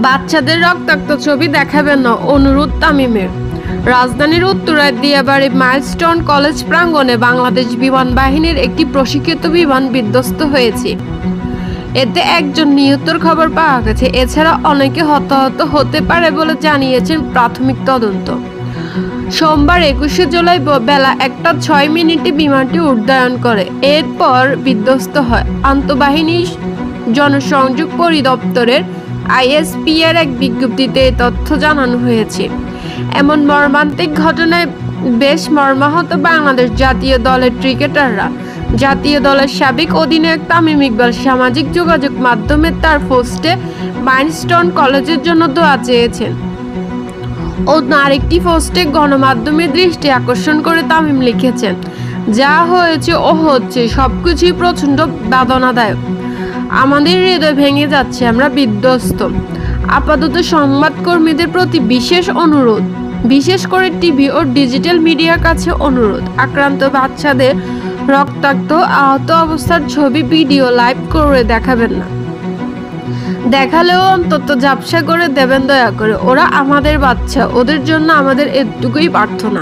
বাচ্চাদের রক্তাক্ত ছবি দেখাবেন না, অনুরোধ তামিমের। রাজধানীর উত্তরায় দিয়াবাড়ি মাইলস্টোন কলেজ প্রাঙ্গণে বাংলাদেশ বিমান বাহিনীর একটি প্রশিক্ষিত বিমান বিধ্বস্ত হয়েছে। এতে একজন নিহতর খবর পাওয়া গেছে। এছাড়া অনেকে হতাহত হতে পারে বলে জানিয়েছেন প্রাথমিক তদন্ত। সোমবার 21শে জুলাই বেলা 1:06 বিমানটি উড্ডয়ন করে, এরপর বিধ্বস্ত হয়। আন্তঃবাহিনী জনসংযোগ পরিদপ্তরের ISP-এর এক বিজ্ঞপ্তিতে এই তথ্য জানানো হয়েছে। এমন মর্মান্তিক ঘটনায় বেশ মর্মাহত বাংলাদেশ জাতীয় দলের ক্রিকেটাররা। জাতীয় দলের সাবেক অধিনায়ক তামিম ইকবাল সামাজিক যোগাযোগ মাধ্যমে তার পোস্টে মাইলস্টোন কলেজের জন্য দোয়া চেয়েছেন। ও আরেকটি পোস্টে গণমাধ্যমের দৃষ্টি আকর্ষণ করে তামিম লিখেছেন, যা হয়েছে ও হচ্ছে সবকিছুই প্রচণ্ড বেদনাদায়ক। আমাদের হৃদয় ভেঙে যাচ্ছে, আমরা বিধ্বস্ত। আপাতত সংবাদকর্মীদের প্রতি বিশেষ অনুরোধ, বিশেষ করে টিভি ও ডিজিটাল মিডিয়ার কাছে অনুরোধ, আক্রান্ত বাচ্চাদের রক্তাক্ত আহত অবস্থার ছবি ভিডিও লাইভ করে দেখাবেন না। দেখালেও অন্তত ঝাপসা করে দেবেন দয়া করে। ওরা আমাদের বাচ্চা, ওদের জন্য আমাদের এটুকুই প্রার্থনা।